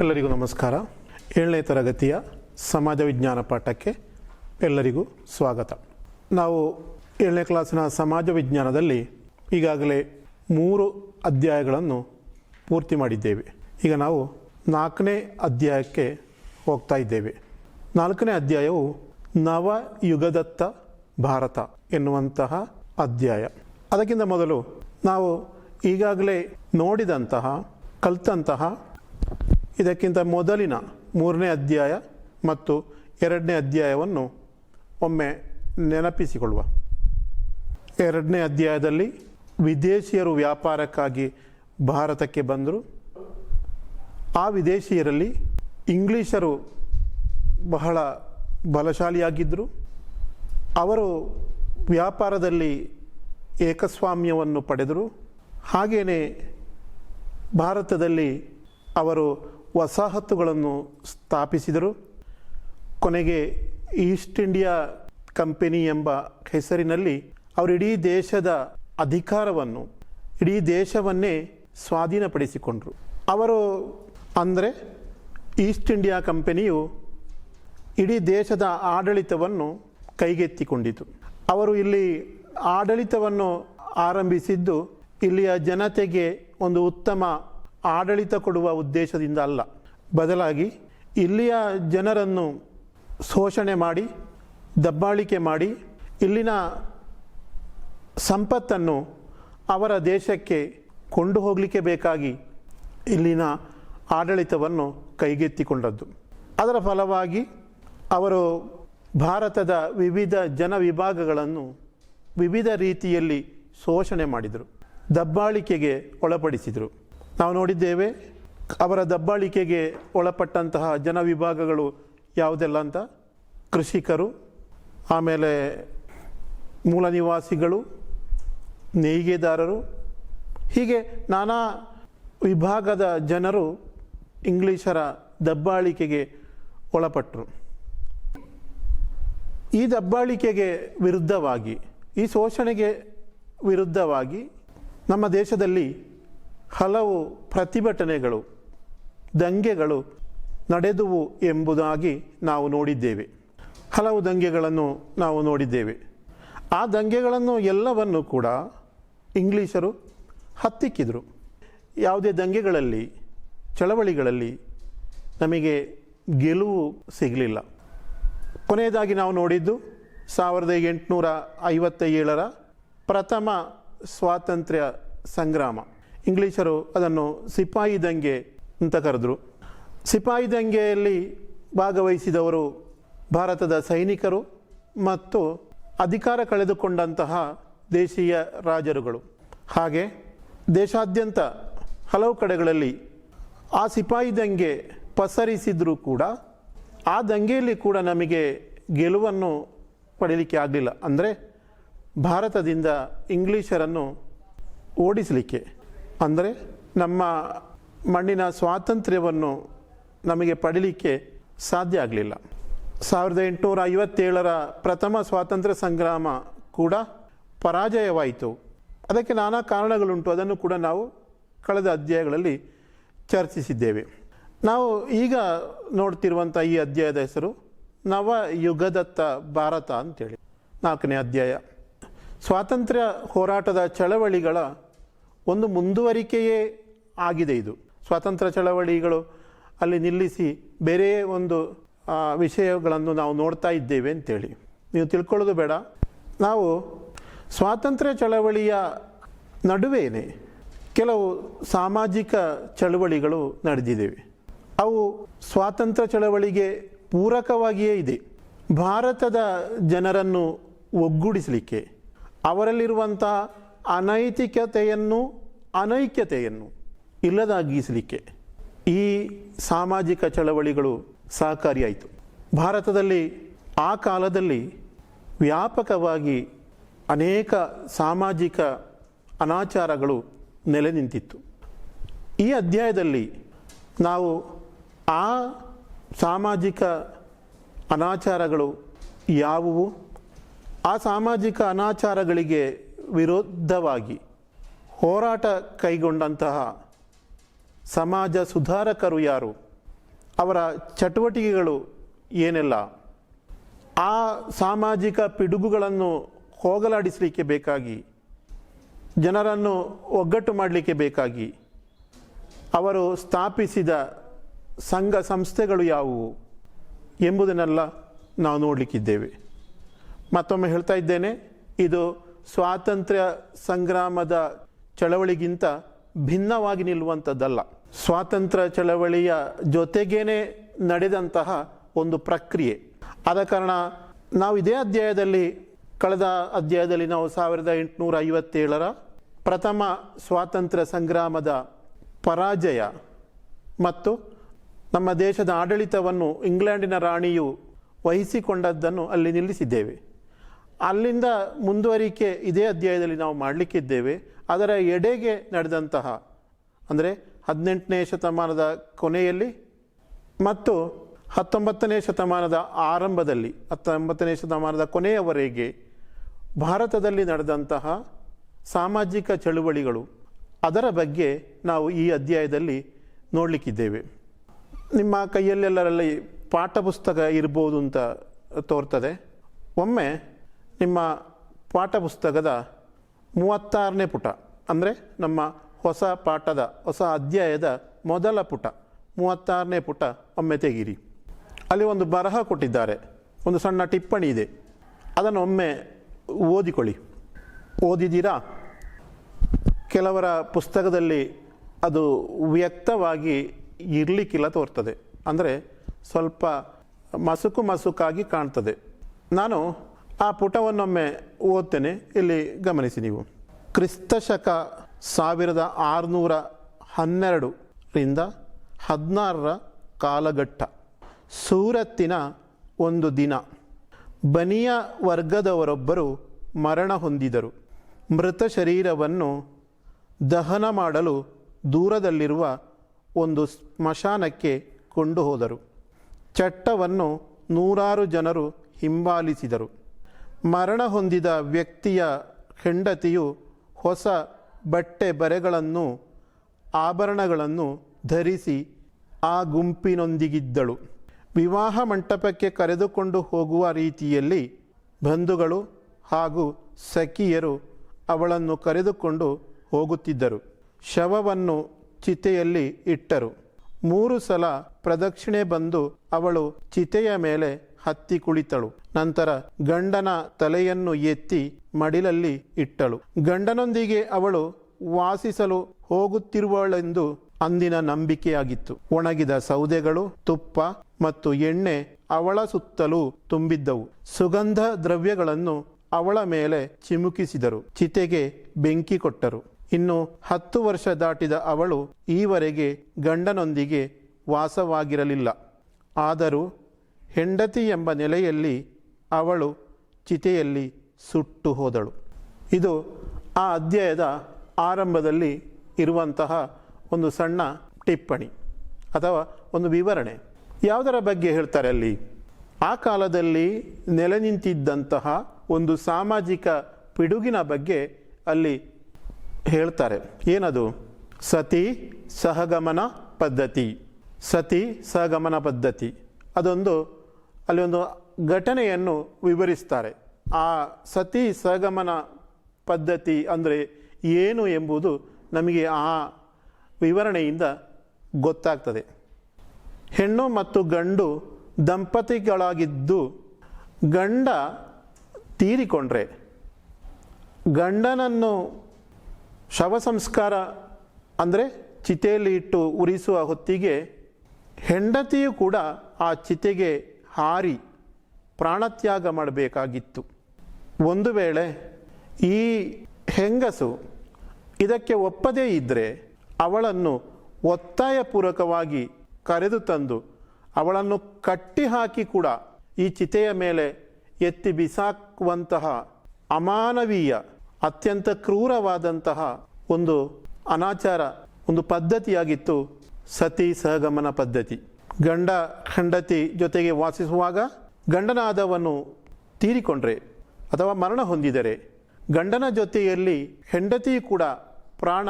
ಎಲ್ಲರಿಗೂ ನಮಸ್ಕಾರ. 7ನೇ ತರಗತಿಯ ಸಮಾಜ ವಿಜ್ಞಾನ ಪಾಠಕ್ಕೆ ಎಲ್ಲರಿಗೂ ಸ್ವಾಗತ. ನಾವು 7ನೇ ಕ್ಲಾಸಿನ ಸಮಾಜ ವಿಜ್ಞಾನದಲ್ಲಿ ಈಗಾಗಲೇ 3 ಅಧ್ಯಾಯಗಳನ್ನು ಪೂರ್ತಿ ಮಾಡಿದ್ದೇವೆ. ಈಗ ನಾವು 4ನೇ ಅಧ್ಯಾಯಕ್ಕೆ ಹೋಗ್ತಾ ಇದ್ದೇವೆ. 4ನೇ ಅಧ್ಯಾಯವು ನವಯುಗದತ್ತ ಭಾರತ ಎನ್ನುವಂತಹ ಅಧ್ಯಾಯ. ಅದಕ್ಕಿಂತ ಮೊದಲು ನಾವು ಈಗಾಗಲೇ ನೋಡಿದಂತಹ ಕಲಿತಂತಹ ಇದಕ್ಕಿಂತ ಮೊದಲಿನ 3ನೇ ಅಧ್ಯಾಯ ಮತ್ತು 2ನೇ ಅಧ್ಯಾಯವನ್ನು ಒಮ್ಮೆ ನೆನಪಿಸಿಕೊಳ್ಳುವ. 2ನೇ ಅಧ್ಯಾಯದಲ್ಲಿ ವಿದೇಶಿಯರು ವ್ಯಾಪಾರಕ್ಕಾಗಿ ಭಾರತಕ್ಕೆ ಬಂದರು. ಆ ವಿದೇಶಿಯರಲ್ಲಿ ಇಂಗ್ಲೀಷರು ಬಹಳ ಬಲಶಾಲಿಯಾಗಿದ್ದರು. ಅವರು ವ್ಯಾಪಾರದಲ್ಲಿ ಏಕಸ್ವಾಮ್ಯವನ್ನು ಪಡೆದರು. ಹಾಗೆಯೇ ಭಾರತದಲ್ಲಿ ಅವರು ವಸಾಹತುಗಳನ್ನು ಸ್ಥಾಪಿಸಿದರು. ಕೊನೆಗೆ ಈಸ್ಟ್ ಇಂಡಿಯಾ ಕಂಪನಿ ಎಂಬ ಹೆಸರಿನಲ್ಲಿ ಅವರು ಇಡೀ ದೇಶದ ಅಧಿಕಾರವನ್ನು, ಇಡೀ ದೇಶವನ್ನೇ ಸ್ವಾಧೀನಪಡಿಸಿಕೊಂಡರು. ಅವರು ಅಂದರೆ ಈಸ್ಟ್ ಇಂಡಿಯಾ ಕಂಪನಿಯು ಇಡೀ ದೇಶದ ಆಡಳಿತವನ್ನು ಕೈಗೆತ್ತಿಕೊಂಡಿತು. ಅವರು ಇಲ್ಲಿ ಆಡಳಿತವನ್ನು ಆರಂಭಿಸಿದ್ದು ಇಲ್ಲಿಯ ಜನತೆಗೆ ಒಂದು ಉತ್ತಮ ಆಡಳಿತ ಕೊಡುವ ಉದ್ದೇಶದಿಂದ ಅಲ್ಲ, ಬದಲಾಗಿ ಇಲ್ಲಿಯ ಜನರನ್ನು ಶೋಷಣೆ ಮಾಡಿ, ದಬ್ಬಾಳಿಕೆ ಮಾಡಿ, ಇಲ್ಲಿನ ಸಂಪತ್ತನ್ನು ಅವರ ದೇಶಕ್ಕೆ ಕೊಂಡು ಹೋಗಲಿಕ್ಕೆ ಬೇಕಾಗಿ ಇಲ್ಲಿನ ಆಡಳಿತವನ್ನು ಕೈಗೆತ್ತಿಕೊಂಡದ್ದು. ಅದರ ಫಲವಾಗಿ ಅವರು ಭಾರತದ ವಿವಿಧ ಜನವಿಭಾಗಗಳನ್ನು ವಿವಿಧ ರೀತಿಯಲ್ಲಿ ಶೋಷಣೆ ಮಾಡಿದರು, ದಬ್ಬಾಳಿಕೆಗೆ ಒಳಪಡಿಸಿದರು. ನಾವು ನೋಡಿದ್ದೇವೆ ಅವರ ದಬ್ಬಾಳಿಕೆಗೆ ಒಳಪಟ್ಟಂತಹ ಜನವಿಭಾಗಗಳು ಯಾವುದೆಲ್ಲ ಅಂತ. ಕೃಷಿಕರು, ಆಮೇಲೆ ಮೂಲ ನಿವಾಸಿಗಳು, ನೇಯ್ಗೆದಾರರು, ಹೀಗೆ ನಾನಾ ವಿಭಾಗದ ಜನರು ಇಂಗ್ಲೀಷರ ದಬ್ಬಾಳಿಕೆಗೆ ಒಳಪಟ್ಟರು. ಈ ದಬ್ಬಾಳಿಕೆಗೆ ವಿರುದ್ಧವಾಗಿ, ಈ ಶೋಷಣೆಗೆ ವಿರುದ್ಧವಾಗಿ ನಮ್ಮ ದೇಶದಲ್ಲಿ ಹಲವು ಪ್ರತಿಭಟನೆಗಳು, ದಂಗೆಗಳು ನಡೆದುವು ಎಂಬುದಾಗಿ ನಾವು ನೋಡಿದ್ದೇವೆ. ಹಲವು ದಂಗೆಗಳನ್ನು ನಾವು ನೋಡಿದ್ದೇವೆ. ಆ ದಂಗೆಗಳನ್ನು ಎಲ್ಲವನ್ನು ಕೂಡ ಇಂಗ್ಲೀಷರು ಹತ್ತಿಕ್ಕಿದರು. ಯಾವುದೇ ದಂಗೆಗಳಲ್ಲಿ, ಚಳವಳಿಗಳಲ್ಲಿ ನಮಗೆ ಗೆಲುವು ಸಿಗಲಿಲ್ಲ. ಕೊನೆಯದಾಗಿ ನಾವು ನೋಡಿದ್ದು 1857 ಪ್ರಥಮ ಸ್ವಾತಂತ್ರ್ಯ ಸಂಗ್ರಾಮ. ಇಂಗ್ಲೀಷರು ಅದನ್ನು ಸಿಪಾಯಿ ದಂಗೆ ಅಂತ ಕರೆದರು. ಸಿಪಾಯಿ ದಂಗೆಯಲ್ಲಿ ಭಾಗವಹಿಸಿದವರು ಭಾರತದ ಸೈನಿಕರು ಮತ್ತು ಅಧಿಕಾರ ಕಳೆದುಕೊಂಡಂತಹ ದೇಶೀಯ ರಾಜರುಗಳು. ಹಾಗೆ ದೇಶಾದ್ಯಂತ ಹಲವು ಕಡೆಗಳಲ್ಲಿ ಆ ಸಿಪಾಯಿ ದಂಗೆ ಪಸರಿಸಿದರೂ ಕೂಡ ಆ ದಂಗೆಯಲ್ಲಿ ಕೂಡ ನಮಗೆ ಗೆಲುವನ್ನು ಪಡೀಲಿಕ್ಕೆ ಆಗಲಿಲ್ಲ. ಅಂದರೆ ಭಾರತದಿಂದ ಇಂಗ್ಲೀಷರನ್ನು ಓಡಿಸಲಿಕ್ಕೆ, ಅಂದರೆ ನಮ್ಮ ಮಣ್ಣಿನ ಸ್ವಾತಂತ್ರ್ಯವನ್ನು ನಮಗೆ ಪಡೀಲಿಕ್ಕೆ ಸಾಧ್ಯ ಆಗಲಿಲ್ಲ. 1857 ಪ್ರಥಮ ಸ್ವಾತಂತ್ರ್ಯ ಸಂಗ್ರಾಮ ಕೂಡ ಪರಾಜಯವಾಯಿತು. ಅದಕ್ಕೆ ನಾನಾ ಕಾರಣಗಳುಂಟು. ಅದನ್ನು ಕೂಡ ನಾವು ಕಳೆದ ಅಧ್ಯಾಯಗಳಲ್ಲಿ ಚರ್ಚಿಸಿದ್ದೇವೆ. ನಾವು ಈಗ ನೋಡ್ತಿರುವಂಥ ಈ ಅಧ್ಯಾಯದ ಹೆಸರು ನವಯುಗದತ್ತ ಭಾರತ ಅಂತೇಳಿ. 4ನೇ ಅಧ್ಯಾಯ ಸ್ವಾತಂತ್ರ್ಯ ಹೋರಾಟದ ಚಳವಳಿಗಳ ಒಂದು ಮುಂದುವರಿಕೆಯೇ ಆಗಿದೆ. ಇದು ಸ್ವಾತಂತ್ರ್ಯ ಚಳವಳಿಗಳು ಅಲ್ಲಿ ನಿಲ್ಲಿಸಿ ಬೇರೆ ಒಂದು ವಿಷಯಗಳನ್ನು ನಾವು ನೋಡ್ತಾ ಇದ್ದೇವೆ ಅಂತೇಳಿ ನೀವು ತಿಳ್ಕೊಳ್ಳೋದು ಬೇಡ. ನಾವು ಸ್ವಾತಂತ್ರ್ಯ ಚಳವಳಿಯ ನಡುವೆಯೇ ಕೆಲವು ಸಾಮಾಜಿಕ ಚಳವಳಿಗಳು ನಡೆದಿದ್ದೇವೆ. ಅವು ಸ್ವಾತಂತ್ರ್ಯ ಚಳವಳಿಗೆ ಪೂರಕವಾಗಿಯೇ ಇದೆ. ಭಾರತದ ಜನರನ್ನು ಒಗ್ಗೂಡಿಸಲಿಕ್ಕೆ, ಅವರಲ್ಲಿರುವಂತಹ ಅನೈತಿಕತೆಯನ್ನು ಅನೈಕ್ಯತೆಯನ್ನು ಇಲ್ಲದಾಗಿಸಲಿಕ್ಕೆ ಈ ಸಾಮಾಜಿಕ ಚಳವಳಿಗಳು ಸಹಕಾರಿಯಾಯಿತು. ಭಾರತದಲ್ಲಿ ಆ ಕಾಲದಲ್ಲಿ ವ್ಯಾಪಕವಾಗಿ ಅನೇಕ ಸಾಮಾಜಿಕ ಅನಾಚಾರಗಳು ನೆಲೆ ನಿಂತಿತ್ತು. ಈ ಅಧ್ಯಾಯದಲ್ಲಿ ನಾವು ಆ ಸಾಮಾಜಿಕ ಅನಾಚಾರಗಳು ಯಾವುವು, ಆ ಸಾಮಾಜಿಕ ಅನಾಚಾರಗಳಿಗೆ ವಿರೋಧವಾಗಿ ಹೋರಾಟ ಕೈಗೊಂಡಂತಹ ಸಮಾಜ ಸುಧಾರಕರು ಯಾರು, ಅವರ ಚಟುವಟಿಕೆಗಳು ಏನೆಲ್ಲ, ಆ ಸಾಮಾಜಿಕ ಪಿಡುಗುಗಳನ್ನು ಹೋಗಲಾಡಿಸಲಿಕ್ಕೆ ಬೇಕಾಗಿ, ಜನರನ್ನು ಒಗ್ಗಟ್ಟು ಮಾಡಲಿಕ್ಕೆ ಬೇಕಾಗಿ ಅವರು ಸ್ಥಾಪಿಸಿದ ಸಂಘ ಸಂಸ್ಥೆಗಳು ಯಾವುವು ಎಂಬುದನ್ನೆಲ್ಲ ನಾವು ನೋಡಲಿಕ್ಕಿದ್ದೇವೆ. ಮತ್ತೊಮ್ಮೆ ಹೇಳ್ತಾ ಇದ್ದೇನೆ, ಇದು ಸ್ವಾತಂತ್ರ್ಯ ಸಂಗ್ರಾಮದ ಚಳವಳಿಗಿಂತ ಭಿನ್ನವಾಗಿ ನಿಲ್ಲುವಂಥದ್ದಲ್ಲ. ಸ್ವಾತಂತ್ರ್ಯ ಚಳವಳಿಯ ಜೊತೆಗೇನೆ ನಡೆದಂತಹ ಒಂದು ಪ್ರಕ್ರಿಯೆ. ಆದ ಕಾರಣ ನಾವು ಇದೇ ಅಧ್ಯಾಯದಲ್ಲಿ, ಕಳೆದ ಅಧ್ಯಾಯದಲ್ಲಿ ನಾವು 1857ರ ಪ್ರಥಮ ಸ್ವಾತಂತ್ರ್ಯ ಸಂಗ್ರಾಮದ ಪರಾಜಯ ಮತ್ತು ನಮ್ಮ ದೇಶದ ಆಡಳಿತವನ್ನು ಇಂಗ್ಲೆಂಡಿನ ರಾಣಿಯು ವಹಿಸಿಕೊಂಡದ್ದನ್ನು ಅಲ್ಲಿ ನಿಲ್ಲಿಸಿದ್ದೇವೆ. ಅಲ್ಲಿಂದ ಮುಂದುವರಿಕೆ ಇದೇ ಅಧ್ಯಾಯದಲ್ಲಿ ನಾವು ಮಾಡಲಿಕ್ಕಿದ್ದೇವೆ. ಅದರ ಎಡೆಗೆ ನಡೆದಂತಹ, ಅಂದರೆ 18ನೇ ಶತಮಾನದ ಕೊನೆಯಲ್ಲಿ ಮತ್ತು 19ನೇ ಶತಮಾನದ ಆರಂಭದಲ್ಲಿ, 19ನೇ ಶತಮಾನದ ಕೊನೆಯವರೆಗೆ ಭಾರತದಲ್ಲಿ ನಡೆದಂತಹ ಸಾಮಾಜಿಕ ಚಳುವಳಿಗಳು, ಅದರ ಬಗ್ಗೆ ನಾವು ಈ ಅಧ್ಯಾಯದಲ್ಲಿ ನೋಡಲಿಕ್ಕಿದ್ದೇವೆ. ನಿಮ್ಮ ಕೈಯಲ್ಲೆಲ್ಲರಲ್ಲಿ ಪಾಠ ಪುಸ್ತಕ ಇರ್ಬೋದು ಅಂತ ತೋರ್ತದೆ. ಒಮ್ಮೆ ನಿಮ್ಮ ಪಾಠ ಪುಸ್ತಕದ 36ನೇ ಪುಟ, ಅಂದರೆ ನಮ್ಮ ಹೊಸ ಪಾಠದ ಹೊಸ ಅಧ್ಯಾಯದ ಮೊದಲ ಪುಟ 36ನೇ ಪುಟ ಒಮ್ಮೆ ತೆಗೀರಿ. ಅಲ್ಲಿ ಒಂದು ಬರಹ ಕೊಟ್ಟಿದ್ದಾರೆ, ಒಂದು ಸಣ್ಣ ಟಿಪ್ಪಣಿ ಇದೆ, ಅದನ್ನು ಒಮ್ಮೆ ಓದಿಕೊಳ್ಳಿ. ಓದಿದ್ದೀರಾ? ಕೆಲವರ ಪುಸ್ತಕದಲ್ಲಿ ಅದು ವ್ಯಕ್ತವಾಗಿ ಇರಲಿಕ್ಕಿಲ್ಲ ತೋರ್ತದೆ, ಅಂದರೆ ಸ್ವಲ್ಪ ಮಸುಕಾಗಿ ಕಾಣ್ತದೆ. ನಾನು ಆ ಪುಟವನ್ನೊಮ್ಮೆ ಓದ್ತೇನೆ, ಇಲ್ಲಿ ಗಮನಿಸಿ ನೀವು. ಕ್ರಿಸ್ತಶಕ 1612ರಿಂದ 16ರ ಕಾಲಘಟ್ಟ. ಸೂರತ್ತಿನ ಒಂದು ದಿನ ಬನಿಯ ವರ್ಗದವರೊಬ್ಬರು ಮರಣ ಹೊಂದಿದರು. ಮೃತ ಶರೀರವನ್ನು ದಹನ ಮಾಡಲು ದೂರದಲ್ಲಿರುವ ಒಂದು ಸ್ಮಶಾನಕ್ಕೆ ಕೊಂಡು ಹೋದರು. ಚಟ್ಟವನ್ನು 100 ಜನರು ಹಿಂಬಾಲಿಸಿದರು. ಮರಣ ಹೊಂದಿದ ವ್ಯಕ್ತಿಯ ಹೆಂಡತಿಯು ಹೊಸ ಬಟ್ಟೆ ಬರೆಗಳನ್ನು ಆಭರಣಗಳನ್ನು ಧರಿಸಿ ಆ ಗುಂಪಿನೊಂದಿಗಿದ್ದಳು. ವಿವಾಹ ಮಂಟಪಕ್ಕೆ ಕರೆದುಕೊಂಡು ಹೋಗುವ ರೀತಿಯಲ್ಲಿ ಬಂಧುಗಳು ಹಾಗೂ ಸಖಿಯರು ಅವಳನ್ನು ಕರೆದುಕೊಂಡು ಹೋಗುತ್ತಿದ್ದರು. ಶವವನ್ನು ಚಿತೆಯಲ್ಲಿ ಇಟ್ಟರು. 3 ಸಲ ಪ್ರದಕ್ಷಿಣೆ ಬಂದು ಅವಳು ಚಿತೆಯ ಮೇಲೆ ಹತ್ತಿ ಕುಳಿತಳು. ನಂತರ ಗಂಡನ ತಲೆಯನ್ನು ಎತ್ತಿ ಮಡಿಲಲ್ಲಿ ಇಟ್ಟಳು. ಗಂಡನೊಂದಿಗೆ ಅವಳು ವಾಸಿಸಲು ಹೋಗುತ್ತಿರುವಳೆಂದು ಅಂದಿನ ನಂಬಿಕೆಯಾಗಿತ್ತು. ಒಣಗಿದ ಸೌದೆಗಳು, ತುಪ್ಪ ಮತ್ತು ಎಣ್ಣೆ ಅವಳ ಸುತ್ತಲೂ ತುಂಬಿದ್ದವು. ಸುಗಂಧ ದ್ರವ್ಯಗಳನ್ನು ಅವಳ ಮೇಲೆ ಚಿಮುಕಿಸಿದರು. ಚಿತೆಗೆ ಬೆಂಕಿ ಕೊಟ್ಟರು. ಇನ್ನು 10 ವರ್ಷ ದಾಟಿದ ಅವಳು ಈವರೆಗೆ ಗಂಡನೊಂದಿಗೆ ವಾಸವಾಗಿರಲಿಲ್ಲ. ಆದರೂ ಹೆಂಡತಿ ಎಂಬ ನೆಲೆಯಲ್ಲಿ ಅವಳು ಚಿತೆಯಲ್ಲಿ ಸುಟ್ಟು ಹೋದಳು. ಇದು ಆ ಅಧ್ಯಾಯದ ಆರಂಭದಲ್ಲಿ ಇರುವಂತಹ ಒಂದು ಸಣ್ಣ ಟಿಪ್ಪಣಿ ಅಥವಾ ಒಂದು ವಿವರಣೆ. ಯಾವುದರ ಬಗ್ಗೆ ಹೇಳ್ತಾರೆ ಅಲ್ಲಿ? ಆ ಕಾಲದಲ್ಲಿ ನೆಲೆ ನಿಂತಿದ್ದಂತಹ ಒಂದು ಸಾಮಾಜಿಕ ಪಿಡುಗಿನ ಬಗ್ಗೆ ಅಲ್ಲಿ ಹೇಳ್ತಾರೆ. ಏನದು? ಸತಿ ಸಹಗಮನ ಪದ್ಧತಿ. ಸತಿ ಸಹಗಮನ ಪದ್ಧತಿ ಅದೊಂದು, ಅಲ್ಲಿ ಒಂದು ಘಟನೆಯನ್ನು ವಿವರಿಸ್ತಾರೆ. ಆ ಸತಿ ಸಹಗಮನ ಪದ್ಧತಿ ಅಂದರೆ ಏನು ಎಂಬುದು ನಮಗೆ ಆ ವಿವರಣೆಯಿಂದ ಗೊತ್ತಾಗ್ತದೆ. ಹೆಣ್ಣು ಮತ್ತು ಗಂಡು ದಂಪತಿಗಳಾಗಿದ್ದು ಗಂಡ ತೀರಿಕೊಂಡ್ರೆ ಗಂಡನನ್ನು ಶವ ಸಂಸ್ಕಾರ ಅಂದರೆ ಚಿತೆಯಲ್ಲಿ ಇಟ್ಟು ಉರಿಸುವ ಹೊತ್ತಿಗೆ ಹೆಂಡತಿಯು ಕೂಡ ಆ ಚಿತೆಗೆ ಹಾರಿ ಪ್ರಾಣತ್ಯಾಗ ಮಾಡಬೇಕಾಗಿತ್ತು. ಒಂದು ವೇಳೆ ಈ ಹೆಂಗಸು ಇದಕ್ಕೆ ಒಪ್ಪದೇ ಇದ್ದರೆ ಅವಳನ್ನು ಒತ್ತಾಯಪೂರ್ವಕವಾಗಿ ಕರೆದು ತಂದು ಅವಳನ್ನು ಕಟ್ಟಿ ಹಾಕಿ ಕೂಡ ಈ ಚಿತೆಯ ಮೇಲೆ ಎತ್ತಿ ಬಿಸಾಕುವಂತಹ ಅಮಾನವೀಯ, ಅತ್ಯಂತ ಕ್ರೂರವಾದಂತಹ ಒಂದು ಅನಾಚಾರ, ಒಂದು ಪದ್ಧತಿಯಾಗಿತ್ತು ಸತಿ ಸಹಗಮನ ಪದ್ಧತಿ. ಗಂಡ ಹೆಂಡತಿ ಜೊತೆಗೆ ವಾಸಿಸುವಾಗ ಗಂಡನಾದವನು ತೀರಿಕೊಂಡ್ರೆ ಅಥವಾ ಮರಣ ಹೊಂದಿದರೆ ಗಂಡನ ಜೊತೆಯಲ್ಲಿ ಹೆಂಡತಿ ಕೂಡ ಪ್ರಾಣ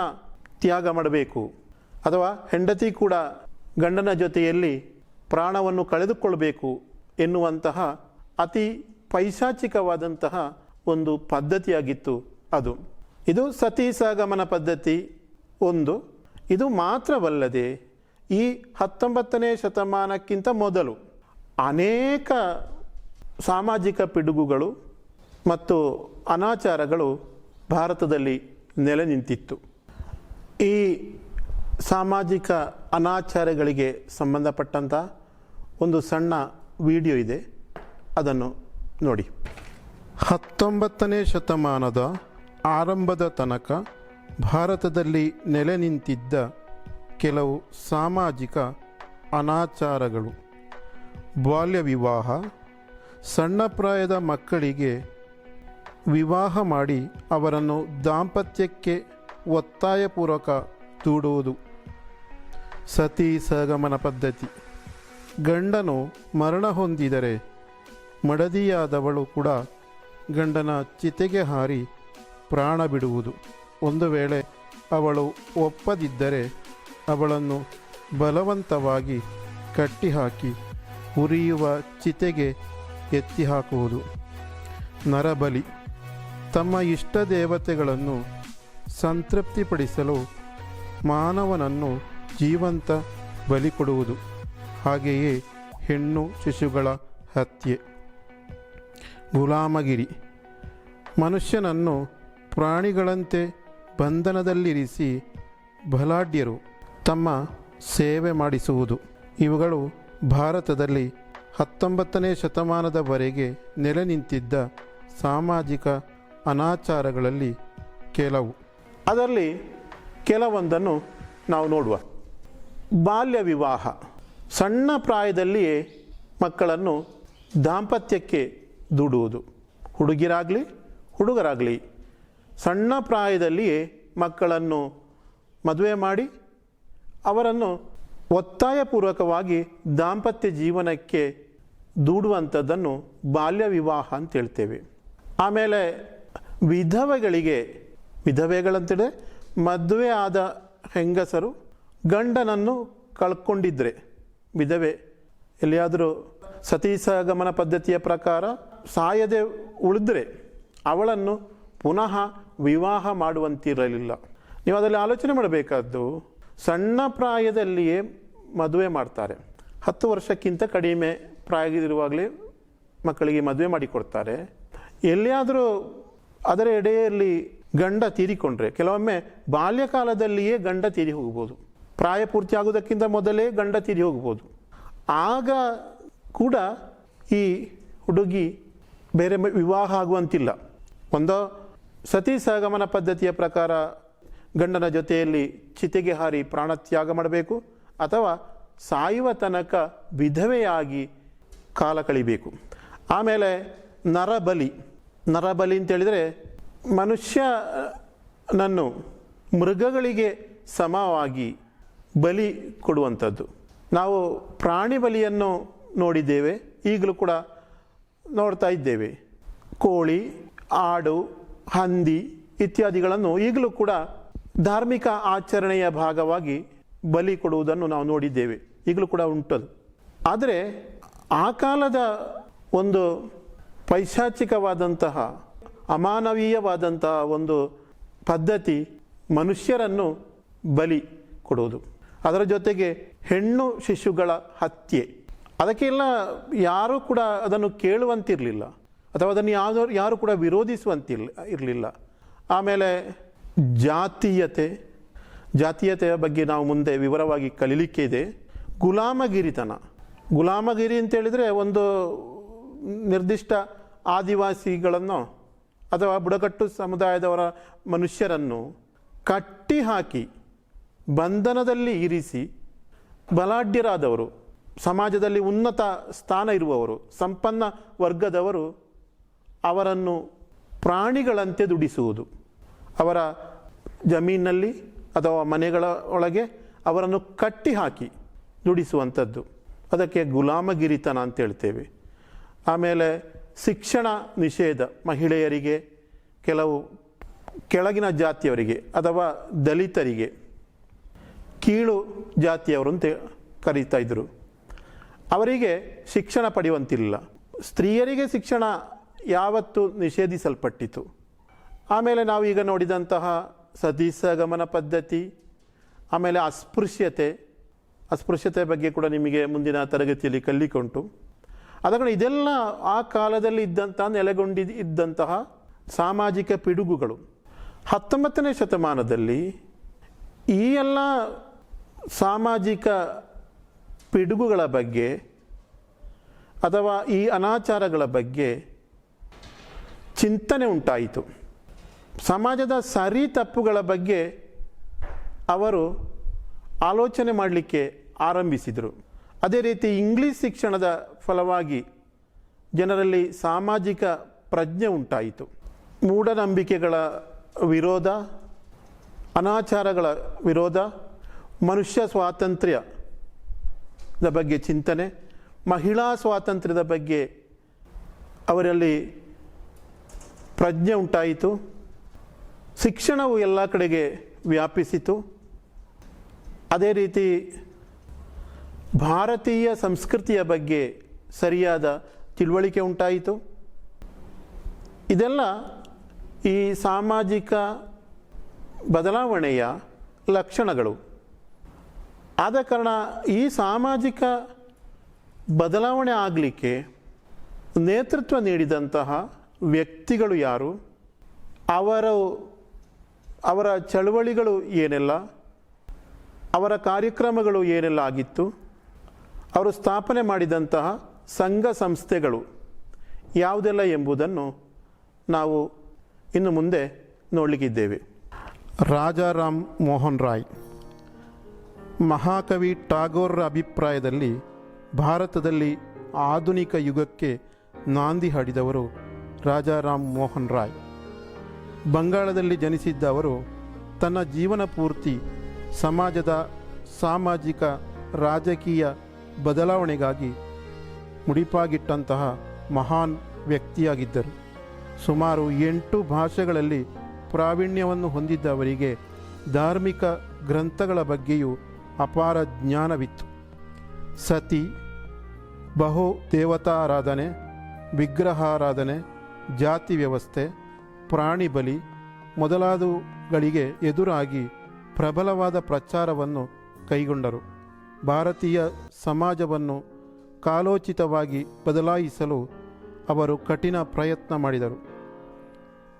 ತ್ಯಾಗ ಮಾಡಬೇಕು, ಅಥವಾ ಹೆಂಡತಿ ಕೂಡ ಗಂಡನ ಜೊತೆಯಲ್ಲಿ ಪ್ರಾಣವನ್ನು ಕಳೆದುಕೊಳ್ಳಬೇಕು ಎನ್ನುವಂತಹ ಅತಿ ಪೈಶಾಚಿಕವಾದಂತಹ ಒಂದು ಪದ್ಧತಿಯಾಗಿತ್ತು ಅದು. ಇದು ಸತಿ ಸಹಗಮನ ಪದ್ಧತಿ ಒಂದು. ಇದು ಮಾತ್ರವಲ್ಲದೆ ಈ 19ನೇ ಶತಮಾನಕ್ಕಿಂತ ಮೊದಲು ಅನೇಕ ಸಾಮಾಜಿಕ ಪಿಡುಗುಗಳು ಮತ್ತು ಅನಾಚಾರಗಳು ಭಾರತದಲ್ಲಿ ನೆಲೆ ನಿಂತಿತ್ತು. ಈ ಸಾಮಾಜಿಕ ಅನಾಚಾರಗಳಿಗೆ ಸಂಬಂಧಪಟ್ಟಂಥ ಒಂದು ಸಣ್ಣ ವಿಡಿಯೋ ಇದೆ, ಅದನ್ನು ನೋಡಿ. 19ನೇ ಶತಮಾನದ ಆರಂಭದ ತನಕ ಭಾರತದಲ್ಲಿ ನೆಲೆ ನಿಂತಿದ್ದ ಕೆಲವು ಸಾಮಾಜಿಕ ಅನಾಚಾರಗಳು: ಬಾಲ್ಯ ವಿವಾಹ, ಸಣ್ಣ ಪ್ರಾಯದ ಮಕ್ಕಳಿಗೆ ವಿವಾಹ ಮಾಡಿ ಅವರನ್ನು ದಾಂಪತ್ಯಕ್ಕೆ ಒತ್ತಾಯಪೂರ್ವಕ ದೂಡುವುದು, ಸತಿ ಸಹಗಮನ ಪದ್ಧತಿ, ಗಂಡನು ಮರಣ ಹೊಂದಿದರೆ ಮಡದಿಯಾದವಳು ಕೂಡ ಗಂಡನ ಚಿತೆಗೆ ಹಾರಿ ಪ್ರಾಣ ಬಿಡುವುದು. ಒಂದು ವೇಳೆ ಅವಳು ಒಪ್ಪದಿದ್ದರೆ ಅವಳನ್ನು ಬಲವಂತವಾಗಿ ಕಟ್ಟಿಹಾಕಿ ಉರಿಯುವ ಚಿತೆಗೆ ಎತ್ತಿ ಹಾಕುವುದು. ನರಬಲಿ, ತಮ್ಮ ಇಷ್ಟ ದೇವತೆಗಳನ್ನು ಸಂತೃಪ್ತಿಪಡಿಸಲು ಮಾನವನನ್ನು ಜೀವಂತ ಬಲಿ ಕೊಡುವುದು. ಹಾಗೆಯೇ ಹೆಣ್ಣು ಶಿಶುಗಳ ಹತ್ಯೆ. ಗುಲಾಮಗಿರಿ, ಮನುಷ್ಯನನ್ನು ಪ್ರಾಣಿಗಳಂತೆ ಬಂಧನದಲ್ಲಿರಿಸಿ ಬಲಾಢ್ಯರು ತಮ್ಮ ಸೇವೆ ಮಾಡಿಸುವುದು. ಇವುಗಳು ಭಾರತದಲ್ಲಿ 19ನೇ ಶತಮಾನದವರೆಗೆ ನೆಲೆ ನಿಂತಿದ್ದ ಸಾಮಾಜಿಕ ಅನಾಚಾರಗಳಲ್ಲಿ ಕೆಲವು. ಅದರಲ್ಲಿ ಕೆಲವೊಂದನ್ನು ನಾವು ನೋಡುವ. ಬಾಲ್ಯ ವಿವಾಹ, ಸಣ್ಣ ಪ್ರಾಯದಲ್ಲಿಯೇ ಮಕ್ಕಳನ್ನು ದಾಂಪತ್ಯಕ್ಕೆ ದೂಡುವುದು. ಹುಡುಗಿರಾಗಲಿ ಹುಡುಗರಾಗಲಿ ಸಣ್ಣ ಪ್ರಾಯದಲ್ಲಿಯೇ ಮಕ್ಕಳನ್ನು ಮದುವೆ ಮಾಡಿ ಅವರನ್ನು ಒತ್ತಾಯಪೂರ್ವಕವಾಗಿ ದಾಂಪತ್ಯ ಜೀವನಕ್ಕೆ ದೂಡುವಂಥದ್ದನ್ನು ಬಾಲ್ಯ ವಿವಾಹ ಅಂತ ಹೇಳ್ತೇವೆ. ಆಮೇಲೆ ವಿಧವೆಗಳಂತೇಳಿದ್ರೆ ಮದುವೆ ಆದ ಹೆಂಗಸರು ಗಂಡನನ್ನು ಕಳ್ಕೊಂಡಿದ್ರೆ, ವಿಧವೆ ಎಲ್ಲಿಯಾದರೂ ಸತಿ ಸಹಗಮನ ಪದ್ಧತಿಯ ಪ್ರಕಾರ ಸಾಯದೆ ಉಳಿದ್ರೆ ಅವಳನ್ನು ಪುನಃ ವಿವಾಹ ಮಾಡುವಂತಿರಲಿಲ್ಲ. ನೀವು ಅದರಲ್ಲಿ ಆಲೋಚನೆ ಮಾಡಬೇಕಾದ್ದು, ಸಣ್ಣ ಪ್ರಾಯದಲ್ಲಿಯೇ ಮದುವೆ ಮಾಡ್ತಾರೆ. 10 ವರ್ಷಕ್ಕಿಂತ ಕಡಿಮೆ ಪ್ರಾಯವಿರುವಾಗಲೇ ಮಕ್ಕಳಿಗೆ ಮದುವೆ ಮಾಡಿಕೊಡ್ತಾರೆ. ಎಲ್ಲಿಯಾದರೂ ಅದರ ಎಡೆಯಲ್ಲಿ ಗಂಡ ತೀರಿಕೊಂಡ್ರೆ, ಕೆಲವೊಮ್ಮೆ ಬಾಲ್ಯಕಾಲದಲ್ಲಿಯೇ ಗಂಡ ತೀರಿ ಹೋಗ್ಬೋದು, ಪ್ರಾಯ ಪೂರ್ತಿ ಆಗೋದಕ್ಕಿಂತ ಮೊದಲೇ ಗಂಡ ತೀರಿ ಹೋಗ್ಬೋದು. ಆಗ ಕೂಡ ಈ ಹುಡುಗಿ ಬೇರೆ ವಿವಾಹ ಆಗುವಂತಿಲ್ಲ. ಒಂದು ಸತಿ ಸಹಗಮನ ಪದ್ಧತಿಯ ಪ್ರಕಾರ ಗಂಡನ ಜೊತೆಯಲ್ಲಿ ಚಿತೆಗೆ ಹಾರಿ ಪ್ರಾಣತ್ಯಾಗ ಮಾಡಬೇಕು, ಅಥವಾ ಸಾಯುವ ತನಕ ವಿಧವೆಯಾಗಿ ಕಾಲ ಕಳಿಬೇಕು. ಆಮೇಲೆ ನರಬಲಿ ಅಂತೇಳಿದರೆ ಮನುಷ್ಯನನ್ನು ಮೃಗಗಳಿಗೆ ಸಮವಾಗಿ ಬಲಿ ಕೊಡುವಂಥದ್ದು. ನಾವು ಪ್ರಾಣಿ ಬಲಿಯನ್ನು ನೋಡಿದ್ದೇವೆ, ಈಗಲೂ ಕೂಡ ನೋಡ್ತಾ ಇದ್ದೇವೆ. ಕೋಳಿ, ಆಡು, ಹಂದಿ ಇತ್ಯಾದಿಗಳನ್ನು ಈಗಲೂ ಕೂಡ ಧಾರ್ಮಿಕ ಆಚರಣೆಯ ಭಾಗವಾಗಿ ಬಲಿ ಕೊಡುವುದನ್ನು ನಾವು ನೋಡಿದ್ದೇವೆ, ಈಗಲೂ ಕೂಡ ಉಂಟದು. ಆದರೆ ಆ ಕಾಲದ ಒಂದು ಪೈಶಾಚಿಕವಾದಂತಹ ಅಮಾನವೀಯವಾದಂತಹ ಒಂದು ಪದ್ಧತಿ ಮನುಷ್ಯರನ್ನು ಬಲಿ, ಕೊಡುವುದು. ಅದರ ಜೊತೆಗೆ ಹೆಣ್ಣು ಶಿಶುಗಳ ಹತ್ಯೆ, ಅದಕ್ಕೆಲ್ಲ ಯಾರೂ ಕೂಡ ಅದನ್ನು ಕೇಳುವಂತಿರಲಿಲ್ಲ ಅಥವಾ ಅದನ್ನು ಯಾರು ಕೂಡ ಇರಲಿಲ್ಲ. ಆಮೇಲೆ ಜಾತೀಯತೆಯ ಬಗ್ಗೆ ನಾವು ಮುಂದೆ ವಿವರವಾಗಿ ಕಲೀಲಿಕ್ಕೆ ಇದೆ. ಗುಲಾಮಗಿರಿ ಅಂತೇಳಿದರೆ ಒಂದು ನಿರ್ದಿಷ್ಟ ಆದಿವಾಸಿಗಳನ್ನು ಅಥವಾ ಬುಡಕಟ್ಟು ಸಮುದಾಯದವರ ಮನುಷ್ಯರನ್ನು ಕಟ್ಟಿ ಹಾಕಿ ಬಂಧನದಲ್ಲಿ ಇರಿಸಿ ಬಲಾಢ್ಯರಾದವರು, ಸಮಾಜದಲ್ಲಿ ಉನ್ನತ ಸ್ಥಾನ ಇರುವವರು, ಸಂಪನ್ನ ವರ್ಗದವರು ಅವರನ್ನು ಪ್ರಾಣಿಗಳಂತೆ ದುಡಿಸುವುದು. ಅವರ ಜಮೀನಿನಲ್ಲಿ ಅಥವಾ ಮನೆಗಳ ಒಳಗೆ ಅವರನ್ನು ಕಟ್ಟಿ ಹಾಕಿ ದುಡಿಸುವಂಥದ್ದು, ಅದಕ್ಕೆ ಗುಲಾಮಗಿರಿತನ ಅಂತ ಹೇಳ್ತೇವೆ. ಆಮೇಲೆ ಶಿಕ್ಷಣ ನಿಷೇಧ, ಮಹಿಳೆಯರಿಗೆ, ಕೆಲವು ಕೆಳಗಿನ ಜಾತಿಯವರಿಗೆ ಅಥವಾ ದಲಿತರಿಗೆ, ಕೀಳು ಜಾತಿಯವರು ಅಂತ ಕರೀತಾ ಇದ್ದರು, ಅವರಿಗೆ ಶಿಕ್ಷಣ ಪಡೆಯುವಂತಿಲ್ಲ. ಸ್ತ್ರೀಯರಿಗೆ ಶಿಕ್ಷಣ ಯಾವತ್ತೂ ನಿಷೇಧಿಸಲ್ಪಟ್ಟಿತು. ಆಮೇಲೆ ನಾವು ಈಗ ನೋಡಿದಂತಹ ಸತೀಸಗಮನ ಪದ್ಧತಿ, ಆಮೇಲೆ ಅಸ್ಪೃಶ್ಯತೆ ಬಗ್ಗೆ ಕೂಡ ನಿಮಗೆ ಮುಂದಿನ ತರಗತಿಯಲ್ಲಿ ಕಲಿಕುಂಟು. ಅದಕ್ಕೆ ಇದೆಲ್ಲ ಆ ಕಾಲದಲ್ಲಿ ನೆಲೆಗೊಂಡಿದ್ದಂತಹ ಸಾಮಾಜಿಕ ಪಿಡುಗುಗಳು. 19ನೇ ಶತಮಾನದಲ್ಲಿ ಈ ಎಲ್ಲ ಸಾಮಾಜಿಕ ಪಿಡುಗುಗಳ ಬಗ್ಗೆ ಅಥವಾ ಈ ಅನಾಚಾರಗಳ ಬಗ್ಗೆ ಚಿಂತನೆ ಉಂಟಾಯಿತು. ಸಮಾಜದ ಸರಿ ತಪ್ಪುಗಳ ಬಗ್ಗೆ ಅವರು ಆಲೋಚನೆ ಮಾಡಲಿಕ್ಕೆ ಆರಂಭಿಸಿದರು. ಅದೇ ರೀತಿ ಇಂಗ್ಲಿಷ್ ಶಿಕ್ಷಣದ ಫಲವಾಗಿ ಜನರಲ್ಲಿ ಸಾಮಾಜಿಕ ಪ್ರಜ್ಞೆ ಉಂಟಾಯಿತು. ಮೂಢನಂಬಿಕೆಗಳ ವಿರೋಧ, ಅನಾಚಾರಗಳ ವಿರೋಧ, ಮನುಷ್ಯ ಸ್ವಾತಂತ್ರ್ಯದ ಬಗ್ಗೆ ಚಿಂತನೆ, ಮಹಿಳಾ ಸ್ವಾತಂತ್ರ್ಯದ ಬಗ್ಗೆ ಅವರಲ್ಲಿ ಪ್ರಜ್ಞೆ ಉಂಟಾಯಿತು. ಶಿಕ್ಷಣವು ಎಲ್ಲ ಕಡೆಗೆ ವ್ಯಾಪಿಸಿತು. ಅದೇ ರೀತಿ ಭಾರತೀಯ ಸಂಸ್ಕೃತಿಯ ಬಗ್ಗೆ ಸರಿಯಾದ ತಿಳುವಳಿಕೆ ಉಂಟಾಯಿತು. ಇದೆಲ್ಲ ಈ ಸಾಮಾಜಿಕ ಬದಲಾವಣೆಯ ಲಕ್ಷಣಗಳು. ಆದ ಕಾರಣ ಈ ಸಾಮಾಜಿಕ ಬದಲಾವಣೆ ಆಗಲಿಕ್ಕೆ ನೇತೃತ್ವ ನೀಡಿದಂತಹ ವ್ಯಕ್ತಿಗಳು ಯಾರು, ಅವರ ಚಳುವಳಿಗಳು ಏನೆಲ್ಲ, ಅವರ ಕಾರ್ಯಕ್ರಮಗಳು ಏನೆಲ್ಲ ಆಗಿತ್ತು, ಅವರು ಸ್ಥಾಪನೆ ಮಾಡಿದಂತಹ ಸಂಘ ಸಂಸ್ಥೆಗಳು ಯಾವುದೆಲ್ಲ ಎಂಬುದನ್ನು ನಾವು ಇನ್ನು ಮುಂದೆ ನೋಡಲಿಕ್ಕಿದ್ದೇವೆ. ರಾಜಾರಾಮ್ ಮೋಹನ್ ರಾಯ್, ಮಹಾಕವಿ ಟಾಗೋರರ ಅಭಿಪ್ರಾಯದಲ್ಲಿ ಭಾರತದಲ್ಲಿ ಆಧುನಿಕ ಯುಗಕ್ಕೆ ನಾಂದಿ ಹಾಡಿದವರು ರಾಜಾರಾಮ್ ಮೋಹನ್ ರಾಯ್. ಬಂಗಾಳದಲ್ಲಿ ಜನಿಸಿದ್ದ ಅವರು ತನ್ನ ಜೀವನ ಪೂರ್ತಿ ಸಮಾಜದ ಸಾಮಾಜಿಕ ರಾಜಕೀಯ ಬದಲಾವಣೆಗಾಗಿ ಮುಡಿಪಾಗಿಟ್ಟಂತಹ ಮಹಾನ್ ವ್ಯಕ್ತಿಯಾಗಿದ್ದರು. ಸುಮಾರು 8 ಭಾಷೆಗಳಲ್ಲಿ ಪ್ರಾವೀಣ್ಯವನ್ನು ಹೊಂದಿದ್ದ ಅವರಿಗೆ ಧಾರ್ಮಿಕ ಗ್ರಂಥಗಳ ಬಗ್ಗೆಯೂ ಅಪಾರ ಜ್ಞಾನವಿತ್ತು. ಸತಿ, ಬಹು ದೇವತಾರಾಧನೆ, ವಿಗ್ರಹಾರಾಧನೆ, ಜಾತಿ ವ್ಯವಸ್ಥೆ, ಪ್ರಾಣಿ ಬಲಿ ಮೊದಲಾದವುಗಳಿಗೆ ಎದುರಾಗಿ ಪ್ರಬಲವಾದ ಪ್ರಚಾರವನ್ನು ಕೈಗೊಂಡರು. ಭಾರತೀಯ ಸಮಾಜವನ್ನು ಕಾಲೋಚಿತವಾಗಿ ಬದಲಾಯಿಸಲು ಅವರು ಕಠಿಣ ಪ್ರಯತ್ನ ಮಾಡಿದರು.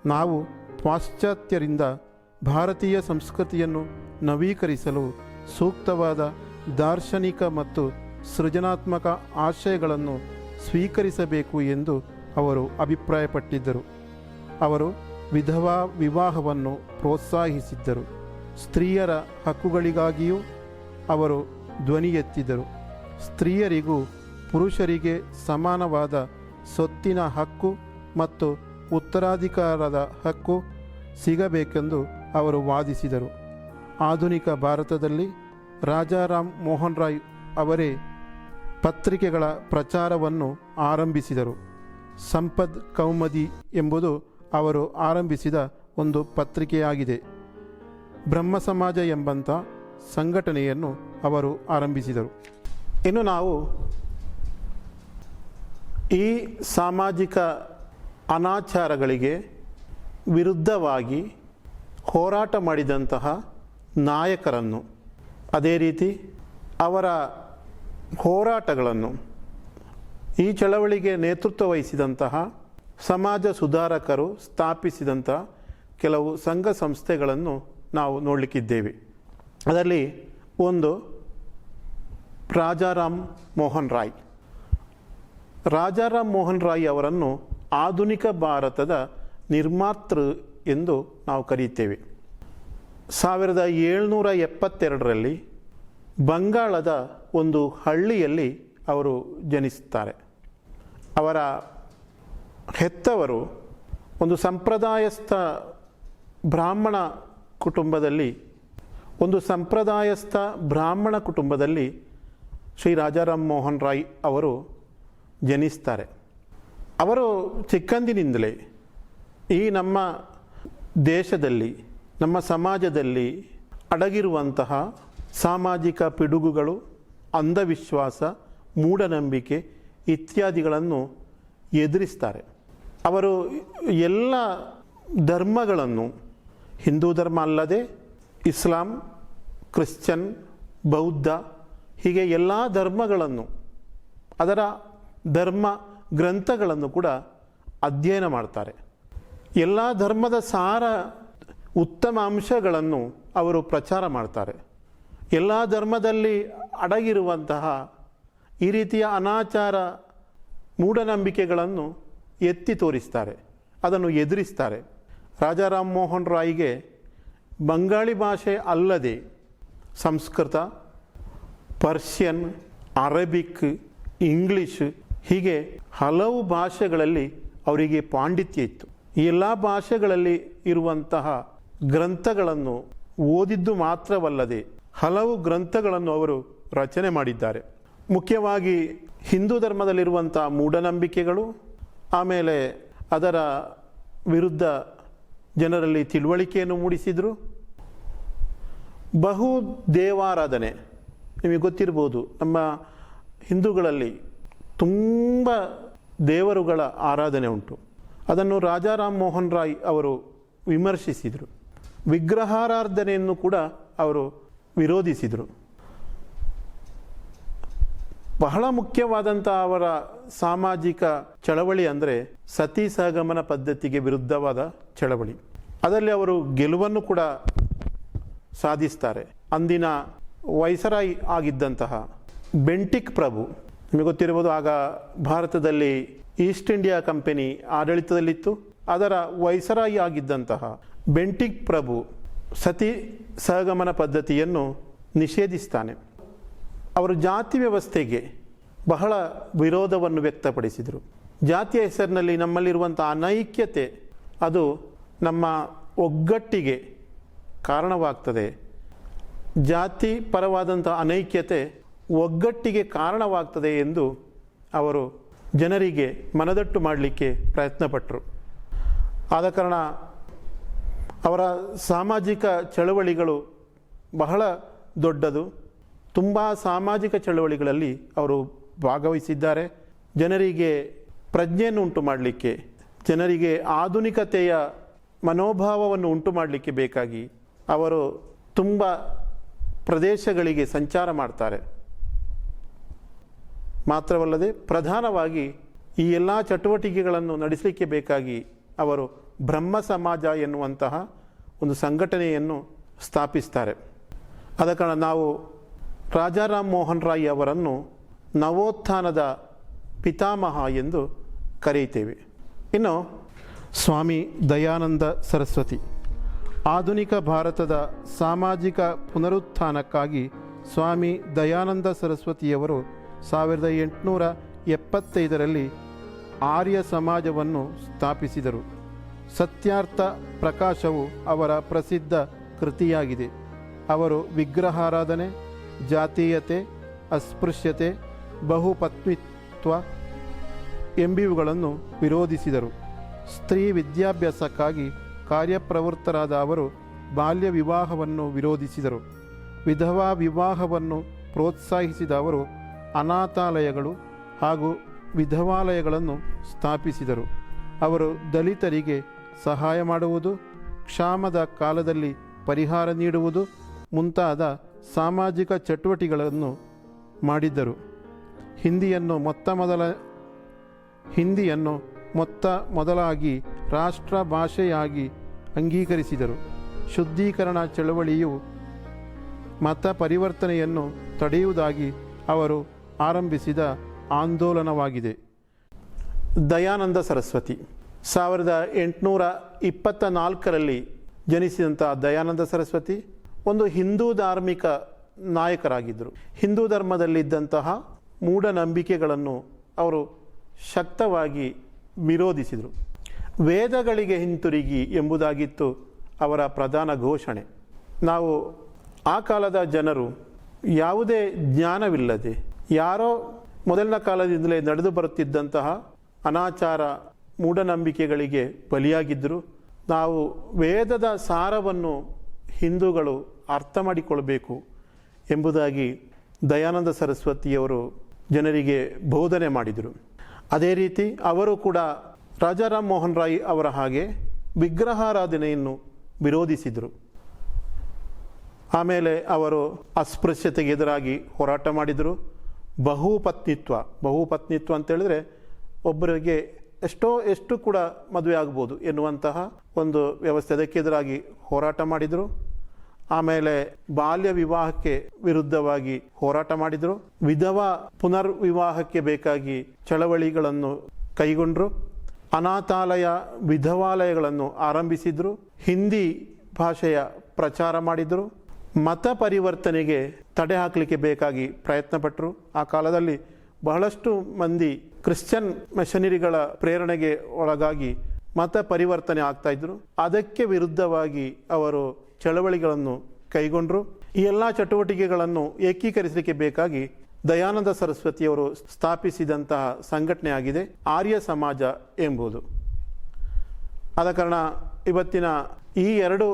ನಾವು ಪಾಶ್ಚಾತ್ಯರಿಂದ ಭಾರತೀಯ ಸಂಸ್ಕೃತಿಯನ್ನು ನವೀಕರಿಸಲು ಸೂಕ್ತವಾದ ದಾರ್ಶನಿಕ ಮತ್ತು ಸೃಜನಾತ್ಮಕ ಆಶಯಗಳನ್ನು ಸ್ವೀಕರಿಸಬೇಕು ಎಂದು ಅವರು ಅಭಿಪ್ರಾಯಪಟ್ಟಿದ್ದರು. ಅವರು ವಿಧವಾ ವಿವಾಹವನ್ನು ಪ್ರೋತ್ಸಾಹಿಸಿದ್ದರು. ಸ್ತ್ರೀಯರ ಹಕ್ಕುಗಳಿಗಾಗಿಯೂ ಅವರು ಧ್ವನಿ ಎತ್ತಿದರು. ಸ್ತ್ರೀಯರಿಗೂ ಪುರುಷರಿಗೆ ಸಮಾನವಾದ ಸೊತ್ತಿನ ಹಕ್ಕು ಮತ್ತು ಉತ್ತರಾಧಿಕಾರದ ಹಕ್ಕು ಸಿಗಬೇಕೆಂದು ಅವರು ವಾದಿಸಿದರು. ಆಧುನಿಕ ಭಾರತದಲ್ಲಿ ರಾಜಾರಾಮ್ ಮೋಹನ್ ರಾಯ್ ಅವರೇ ಪತ್ರಿಕೆಗಳ ಪ್ರಚಾರವನ್ನು ಆರಂಭಿಸಿದರು. ಸಂಪದ್ ಕೌಮದಿ ಎಂಬುದು ಅವರು ಆರಂಭಿಸಿದ ಒಂದು ಪತ್ರಿಕೆಯಾಗಿದೆ. ಬ್ರಹ್ಮ ಸಮಾಜ ಎಂಬಂಥ ಸಂಘಟನೆಯನ್ನು ಅವರು ಆರಂಭಿಸಿದರು. ಇನ್ನು ನಾವು ಈ ಸಾಮಾಜಿಕ ಅನಾಚಾರಗಳಿಗೆ ವಿರುದ್ಧವಾಗಿ ಹೋರಾಟ ಮಾಡಿದಂತಹ ನಾಯಕರನ್ನು ಅದೇ ರೀತಿ ಅವರ ಹೋರಾಟಗಳನ್ನು, ಈ ಚಳವಳಿಗೆ ನೇತೃತ್ವ ವಹಿಸಿದಂತಹ ಸಮಾಜ ಸುಧಾರಕರು ಸ್ಥಾಪಿಸಿದಂಥ ಕೆಲವು ಸಂಘ ಸಂಸ್ಥೆಗಳನ್ನು ನಾವು ನೋಡಲಿಕ್ಕಿದ್ದೇವೆ. ಅದರಲ್ಲಿ ಒಂದು ರಾಜಾರಾಮ್ ಮೋಹನ್ ರಾಯ್. ರಾಜಾರಾಮ್ ಮೋಹನ್ ರಾಯ್ ಅವರನ್ನು ಆಧುನಿಕ ಭಾರತದ ನಿರ್ಮಾತೃ ಎಂದು ನಾವು ಕರೆಯುತ್ತೇವೆ. 1772ರಲ್ಲಿ ಬಂಗಾಳದ ಒಂದು ಹಳ್ಳಿಯಲ್ಲಿ ಅವರು ಜನಿಸುತ್ತಾರೆ. ಅವರ ಹೆತ್ತವರು ಒಂದು ಸಂಪ್ರದಾಯಸ್ಥ ಬ್ರಾಹ್ಮಣ ಕುಟುಂಬದಲ್ಲಿ ಶ್ರೀ ರಾಜಾರಾಮ್ ಮೋಹನ್ ರಾಯ್ ಅವರು ಜನಿಸ್ತಾರೆ. ಅವರು ಚಿಕ್ಕಂದಿನಿಂದಲೇ ಈ ನಮ್ಮ ದೇಶದಲ್ಲಿ, ನಮ್ಮ ಸಮಾಜದಲ್ಲಿ ಅಡಗಿರುವಂತಹ ಸಾಮಾಜಿಕ ಪಿಡುಗುಗಳು, ಅಂಧವಿಶ್ವಾಸ, ಮೂಢನಂಬಿಕೆ ಇತ್ಯಾದಿಗಳನ್ನು ಎದುರಿಸ್ತಾರೆ. ಅವರು ಎಲ್ಲ ಧರ್ಮಗಳನ್ನು, ಹಿಂದೂ ಧರ್ಮ ಅಲ್ಲದೆ ಇಸ್ಲಾಂ, ಕ್ರಿಶ್ಚನ್, ಬೌದ್ಧ, ಹೀಗೆ ಎಲ್ಲ ಧರ್ಮಗಳನ್ನು, ಅದರ ಧರ್ಮ ಗ್ರಂಥಗಳನ್ನು ಕೂಡ ಅಧ್ಯಯನ ಮಾಡ್ತಾರೆ. ಎಲ್ಲ ಧರ್ಮದ ಸಾರ, ಉತ್ತಮ ಅಂಶಗಳನ್ನು ಅವರು ಪ್ರಚಾರ ಮಾಡ್ತಾರೆ. ಎಲ್ಲ ಧರ್ಮದಲ್ಲಿ ಅಡಗಿರುವಂತಹ ಈ ರೀತಿಯ ಅನಾಚಾರ, ಮೂಢನಂಬಿಕೆಗಳನ್ನು ಎತ್ತಿ ತೋರಿಸ್ತಾರೆ, ಅದನ್ನು ಎದುರಿಸ್ತಾರೆ. ರಾಜಾರಾಮ್ ಮೋಹನ್ ರಾಯ್ಗೆ ಬಂಗಾಳಿ ಭಾಷೆ ಅಲ್ಲದೆ ಸಂಸ್ಕೃತ, ಪರ್ಷಿಯನ್, ಅರೇಬಿಕ್, ಇಂಗ್ಲಿಷ್ ಹೀಗೆ ಹಲವು ಭಾಷೆಗಳಲ್ಲಿ ಅವರಿಗೆ ಪಾಂಡಿತ್ಯ ಇತ್ತು. ಈ ಎಲ್ಲ ಭಾಷೆಗಳಲ್ಲಿ ಇರುವಂತಹ ಗ್ರಂಥಗಳನ್ನು ಓದಿದ್ದು ಮಾತ್ರವಲ್ಲದೆ ಹಲವು ಗ್ರಂಥಗಳನ್ನು ಅವರು ರಚನೆ ಮಾಡಿದ್ದಾರೆ. ಮುಖ್ಯವಾಗಿ ಹಿಂದೂ ಧರ್ಮದಲ್ಲಿರುವಂಥ ಮೂಢನಂಬಿಕೆಗಳು, ಆಮೇಲೆ ಅದರ ವಿರುದ್ಧ ಜನರಲ್ಲಿ ತಿಳುವಳಿಕೆಯನ್ನು ಮೂಡಿಸಿದರು. ಬಹು ದೇವಾರಾಧನೆ, ನಿಮಗೆ ಗೊತ್ತಿರ್ಬೋದು, ನಮ್ಮ ಹಿಂದೂಗಳಲ್ಲಿ ತುಂಬ ದೇವರುಗಳ ಆರಾಧನೆ ಉಂಟು. ಅದನ್ನು ರಾಜಾರಾಮ್ ಮೋಹನ್ ರಾಯ್ ಅವರು ವಿಮರ್ಶಿಸಿದರು. ವಿಗ್ರಹಾರಾಧನೆಯನ್ನು ಕೂಡ ಅವರು ವಿರೋಧಿಸಿದರು. ಬಹಳ ಮುಖ್ಯವಾದಂಥ ಅವರ ಸಾಮಾಜಿಕ ಚಳವಳಿ ಅಂದರೆ ಸತಿ ಸಹಗಮನ ಪದ್ಧತಿಗೆ ವಿರುದ್ಧವಾದ ಚಳವಳಿ. ಅದರಲ್ಲಿ ಅವರು ಗೆಲುವನ್ನು ಕೂಡ ಸಾಧಿಸ್ತಾರೆ. ಅಂದಿನ ವೈಸರಾಯ್ ಆಗಿದ್ದಂತಹ ಬೆಂಟಿಕ್ ಪ್ರಭು, ನಿಮಗೆ ಗೊತ್ತಿರ್ಬೋದು, ಆಗ ಭಾರತದಲ್ಲಿ ಈಸ್ಟ್ ಇಂಡಿಯಾ ಕಂಪನಿ ಆಡಳಿತದಲ್ಲಿತ್ತು. ಅದರ ವೈಸರಾಯಿ ಆಗಿದ್ದಂತಹ ಬೆಂಟಿಕ್ ಪ್ರಭು ಸತಿ ಸಹಗಮನ ಪದ್ಧತಿಯನ್ನು ನಿಷೇಧಿಸ್ತಾನೆ. ಅವರು ಜಾತಿ ವ್ಯವಸ್ಥೆಗೆ ಬಹಳ ವಿರೋಧವನ್ನು ವ್ಯಕ್ತಪಡಿಸಿದರು. ಜಾತಿಯ ಹೆಸರಿನಲ್ಲಿ ನಮ್ಮಲ್ಲಿರುವಂಥ ಅನೈಕ್ಯತೆ ಅದು ನಮ್ಮ ಒಗ್ಗಟ್ಟಿಗೆ ಕಾರಣವಾಗ್ತದೆ. ಜಾತಿ ಪರವಾದಂಥ ಅನೈಕ್ಯತೆ ಒಗ್ಗಟ್ಟಿಗೆ ಕಾರಣವಾಗ್ತದೆ ಎಂದು ಅವರು ಜನರಿಗೆ ಮನದಟ್ಟು ಮಾಡಲಿಕ್ಕೆ ಪ್ರಯತ್ನಪಟ್ಟರು. ಆದ ಕಾರಣ ಅವರ ಸಾಮಾಜಿಕ ಚಳವಳಿಗಳು ಬಹಳ ದೊಡ್ಡದು. ತುಂಬ ಸಾಮಾಜಿಕ ಚಳವಳಿಗಳಲ್ಲಿ ಅವರು ಭಾಗವಹಿಸಿದ್ದಾರೆ. ಜನರಿಗೆ ಪ್ರಜ್ಞೆಯನ್ನು ಉಂಟು ಮಾಡಲಿಕ್ಕೆ, ಜನರಿಗೆ ಆಧುನಿಕತೆಯ ಮನೋಭಾವವನ್ನು ಉಂಟು ಮಾಡಲಿಕ್ಕೆ ಬೇಕಾಗಿ ಅವರು ತುಂಬ ಪ್ರದೇಶಗಳಿಗೆ ಸಂಚಾರ ಮಾಡ್ತಾರೆ. ಮಾತ್ರವಲ್ಲದೆ ಪ್ರಧಾನವಾಗಿ ಈ ಎಲ್ಲ ಚಟುವಟಿಕೆಗಳನ್ನು ನಡೆಸಲಿಕ್ಕೆ ಬೇಕಾಗಿ ಅವರು ಬ್ರಹ್ಮ ಸಮಾಜ ಎನ್ನುವಂತಹ ಒಂದು ಸಂಘಟನೆಯನ್ನು ಸ್ಥಾಪಿಸ್ತಾರೆ. ಆದ ಕಾರಣ ನಾವು ರಾಜಾರಾಮ್ ಮೋಹನ್ ರಾಯ್ ಅವರನ್ನು ನವೋತ್ಥಾನದ ಪಿತಾಮಹ ಎಂದು ಕರೆಯುತ್ತೇವೆ. ಇನ್ನು ಸ್ವಾಮಿ ದಯಾನಂದ ಸರಸ್ವತಿ, ಆಧುನಿಕ ಭಾರತದ ಸಾಮಾಜಿಕ ಪುನರುತ್ಥಾನಕ್ಕಾಗಿ ಸ್ವಾಮಿ ದಯಾನಂದ ಸರಸ್ವತಿಯವರು 1875ರಲ್ಲಿ ಆರ್ಯ ಸಮಾಜವನ್ನು ಸ್ಥಾಪಿಸಿದರು. ಸತ್ಯಾರ್ಥ ಪ್ರಕಾಶವು ಅವರ ಪ್ರಸಿದ್ಧ ಕೃತಿಯಾಗಿದೆ. ಅವರು ವಿಗ್ರಹಾರಾಧನೆ, ಜಾತೀಯತೆ, ಅಸ್ಪೃಶ್ಯತೆ, ಬಹುಪತ್ನಿತ್ವ ಎಂಬಿವುಗಳನ್ನು ವಿರೋಧಿಸಿದರು. ಸ್ತ್ರೀ ವಿದ್ಯಾಭ್ಯಾಸಕ್ಕಾಗಿ ಕಾರ್ಯಪ್ರವೃತ್ತರಾದ ಅವರು ಬಾಲ್ಯ ವಿವಾಹವನ್ನು ವಿರೋಧಿಸಿದರು. ವಿಧವಾ ವಿವಾಹವನ್ನು ಪ್ರೋತ್ಸಾಹಿಸಿದ ಅವರು ಅನಾಥಾಲಯಗಳು ಹಾಗೂ ವಿಧವಾಲಯಗಳನ್ನು ಸ್ಥಾಪಿಸಿದರು. ಅವರು ದಲಿತರಿಗೆ ಸಹಾಯ ಮಾಡುವುದು, ಕ್ಷಾಮದ ಕಾಲದಲ್ಲಿ ಪರಿಹಾರ ನೀಡುವುದು ಮುಂತಾದ ಸಾಮಾಜಿಕ ಚಟುವಟಿಕೆಗಳನ್ನು ಮಾಡಿದ್ದರು. ಹಿಂದಿಯನ್ನು ಮೊತ್ತ ಮೊದಲಾಗಿ ರಾಷ್ಟ್ರ ಭಾಷೆಯಾಗಿ ಅಂಗೀಕರಿಸಿದರು. ಶುದ್ಧೀಕರಣ ಚಳವಳಿಯು ಮತ ಪರಿವರ್ತನೆಯನ್ನು ತಡೆಯುವುದಾಗಿ ಅವರು ಆರಂಭಿಸಿದ ಆಂದೋಲನವಾಗಿದೆ. ದಯಾನಂದ ಸರಸ್ವತಿ 1824ರಲ್ಲಿ ಜನಿಸಿದಂಥ ದಯಾನಂದ ಸರಸ್ವತಿ ಒಂದು ಹಿಂದೂ ಧಾರ್ಮಿಕ ನಾಯಕರಾಗಿದ್ದರು. ಹಿಂದೂ ಧರ್ಮದಲ್ಲಿದ್ದಂತಹ ಮೂಢನಂಬಿಕೆಗಳನ್ನು ಅವರು ಶಕ್ತವಾಗಿ ವಿರೋಧಿಸಿದರು. ವೇದಗಳಿಗೆ ಹಿಂತಿರುಗಿ ಎಂಬುದಾಗಿತ್ತು ಅವರ ಪ್ರಧಾನ ಘೋಷಣೆ. ನಾವು ಆ ಕಾಲದ ಜನರು ಯಾವುದೇ ಜ್ಞಾನವಿಲ್ಲದೆ ಯಾರೋ ಮೊದಲಿನ ಕಾಲದಿಂದಲೇ ನಡೆದು ಬರುತ್ತಿದ್ದಂತಹ ಅನಾಚಾರ ಮೂಢನಂಬಿಕೆಗಳಿಗೆ ಬಲಿಯಾಗಿದ್ದರು. ನಾವು ವೇದದ ಸಾರವನ್ನು ಹಿಂದೂಗಳು ಅರ್ಥ ಮಾಡಿಕೊಳ್ಬೇಕು ಎಂಬುದಾಗಿ ದಯಾನಂದ ಸರಸ್ವತಿಯವರು ಜನರಿಗೆ ಬೋಧನೆ ಮಾಡಿದರು. ಅದೇ ರೀತಿ ಅವರು ಕೂಡ ರಾಜಾರಾಮ್ ಮೋಹನ್ ರಾಯ್ ಅವರ ಹಾಗೆ ವಿಗ್ರಹಾರಾಧನೆಯನ್ನು ವಿರೋಧಿಸಿದರು. ಆಮೇಲೆ ಅವರು ಅಸ್ಪೃಶ್ಯತೆಗೆ ಎದುರಾಗಿ ಹೋರಾಟ ಮಾಡಿದರು. ಬಹುಪತ್ನಿತ್ವ ಅಂತ ಹೇಳಿದ್ರೆ ಒಬ್ಬರಿಗೆ ಎಷ್ಟು ಕೂಡ ಮದುವೆ ಆಗ್ಬೋದು ಎನ್ನುವಂತಹ ಒಂದು ವ್ಯವಸ್ಥೆ, ಅದಕ್ಕೆ ಎದುರಾಗಿ ಹೋರಾಟ ಮಾಡಿದರು. ಆಮೇಲೆ ಬಾಲ್ಯ ವಿವಾಹಕ್ಕೆ ವಿರುದ್ಧವಾಗಿ ಹೋರಾಟ ಮಾಡಿದರು. ವಿಧವಾ ಪುನರ್ವಿವಾಹಕ್ಕೆ ಬೇಕಾಗಿ ಚಳವಳಿಗಳನ್ನು ಕೈಗೊಂಡರು. ಅನಾಥಾಲಯ ವಿಧವಾಲಯಗಳನ್ನು ಆರಂಭಿಸಿದರು. ಹಿಂದಿ ಭಾಷೆಯ ಪ್ರಚಾರ ಮಾಡಿದರು. ಮತ ಪರಿವರ್ತನೆಗೆ ತಡೆ ಹಾಕಲಿಕ್ಕೆ ಬೇಕಾಗಿ ಪ್ರಯತ್ನ ಪಟ್ಟರು. ಆ ಕಾಲದಲ್ಲಿ ಬಹಳಷ್ಟು ಮಂದಿ ಕ್ರಿಶ್ಚಿಯನ್ ಮಿಷನರಿಗಳ ಪ್ರೇರಣೆಗೆ ಒಳಗಾಗಿ ಮತ ಪರಿವರ್ತನೆ ಆಗ್ತಾ ಇದ್ರು. ಅದಕ್ಕೆ ವಿರುದ್ಧವಾಗಿ ಅವರು ಚಳವಳಿಗಳನ್ನು ಕೈಗೊಂಡರು. ಈ ಎಲ್ಲ ಚಟುವಟಿಕೆಗಳನ್ನು ಏಕೀಕರಿಸಲಿಕ್ಕೆ ಬೇಕಾಗಿ ದಯಾನಂದ ಸರಸ್ವತಿಯವರು ಸ್ಥಾಪಿಸಿದಂತಹ ಸಂಘಟನೆಯಾಗಿದೆ ಆರ್ಯ ಸಮಾಜ ಎಂಬುದು. ಆದ ಕಾರಣ ಇವತ್ತಿನ ಈ ಎರಡು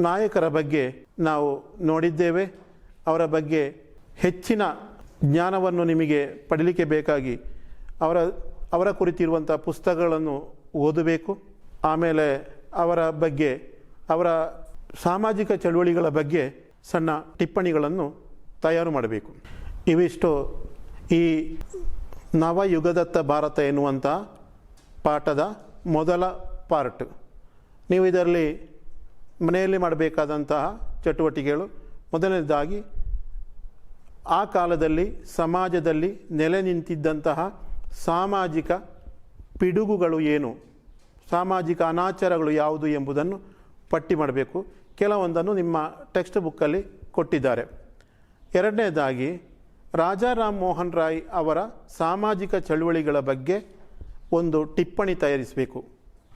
ನಾಯಕರ ಬಗ್ಗೆ ನಾವು ನೋಡಿದ್ದೇವೆ. ಅವರ ಬಗ್ಗೆ ಹೆಚ್ಚಿನ ಜ್ಞಾನವನ್ನು ನಿಮಗೆ ಪಡೀಲಿಕ್ಕೆ ಬೇಕಾಗಿ ಅವರ ಕುರಿತಿರುವಂಥ ಪುಸ್ತಕಗಳನ್ನು ಓದಬೇಕು. ಆಮೇಲೆ ಅವರ ಬಗ್ಗೆ, ಅವರ ಸಾಮಾಜಿಕ ಚಳುವಳಿಗಳ ಬಗ್ಗೆ ಸಣ್ಣ ಟಿಪ್ಪಣಿಗಳನ್ನು ತಯಾರು ಮಾಡಬೇಕು. ಇವಿಷ್ಟು ಈ ನವಯುಗದತ್ತ ಭಾರತ ಎನ್ನುವಂಥ ಪಾಠದ ಮೊದಲ ಪಾರ್ಟ್. ನೀವು ಇದರಲ್ಲಿ ಮನೆಯಲ್ಲಿ ಮಾಡಬೇಕಾದಂತಹ ಚಟುವಟಿಕೆಗಳು, ಮೊದಲನೇದಾಗಿ ಆ ಕಾಲದಲ್ಲಿ ಸಮಾಜದಲ್ಲಿ ನೆಲೆ ನಿಂತಿದ್ದಂತಹ ಸಾಮಾಜಿಕ ಪಿಡುಗುಗಳು ಏನು, ಸಾಮಾಜಿಕ ಅನಾಚಾರಗಳು ಯಾವುದು ಎಂಬುದನ್ನು ಪಟ್ಟಿ ಮಾಡಬೇಕು. ಕೆಲವೊಂದನ್ನು ನಿಮ್ಮ ಟೆಕ್ಸ್ಟ್ ಬುಕ್ಕಲ್ಲಿ ಕೊಟ್ಟಿದ್ದಾರೆ. ಎರಡನೇದಾಗಿ ರಾಜಾರಾಮ್ ಮೋಹನ್ ರಾಯ್ ಅವರ ಸಾಮಾಜಿಕ ಚಳುವಳಿಗಳ ಬಗ್ಗೆ ಒಂದು ಟಿಪ್ಪಣಿ ತಯಾರಿಸಬೇಕು.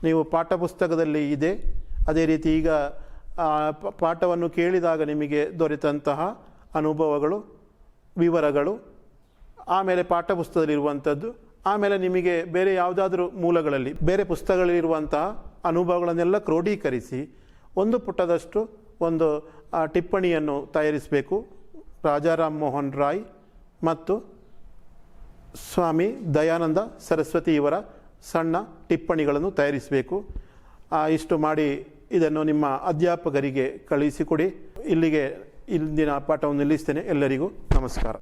ನೀವು ಪಾಠಪುಸ್ತಕದಲ್ಲಿ ಇದೆ. ಅದೇ ರೀತಿ ಈಗ ಪಾಠವನ್ನು ಕೇಳಿದಾಗ ನಿಮಗೆ ದೊರೆತಂತಹ ಅನುಭವಗಳು, ವಿವರಗಳು, ಆಮೇಲೆ ಪಾಠಪುಸ್ತಕದಲ್ಲಿರುವಂಥದ್ದು, ಆಮೇಲೆ ನಿಮಗೆ ಬೇರೆ ಯಾವುದಾದ್ರೂ ಮೂಲಗಳಲ್ಲಿ ಬೇರೆ ಪುಸ್ತಕಗಳಲ್ಲಿರುವಂತಹ ಅನುಭವಗಳನ್ನೆಲ್ಲ ಕ್ರೋಢೀಕರಿಸಿ ಒಂದು ಪುಟದಷ್ಟು ಒಂದು ಟಿಪ್ಪಣಿಯನ್ನು ತಯಾರಿಸಬೇಕು. ರಾಜಾರಾಮ್ ಮೋಹನ್ ರಾಯ್ ಮತ್ತು ಸ್ವಾಮಿ ದಯಾನಂದ ಸರಸ್ವತಿ ಇವರ ಸಣ್ಣ ಟಿಪ್ಪಣಿಗಳನ್ನು ತಯಾರಿಸಬೇಕು. ಇಷ್ಟು ಮಾಡಿ ಇದನ್ನು ನಿಮ್ಮ ಅಧ್ಯಾಪಕರಿಗೆ ಕಳುಹಿಸಿಕೊಡಿ. ಇಲ್ಲಿಗೆ ಇಂದಿನ ಪಾಠವನ್ನು ನಿಲ್ಲಿಸ್ತೇನೆ. ಎಲ್ಲರಿಗೂ ನಮಸ್ಕಾರ.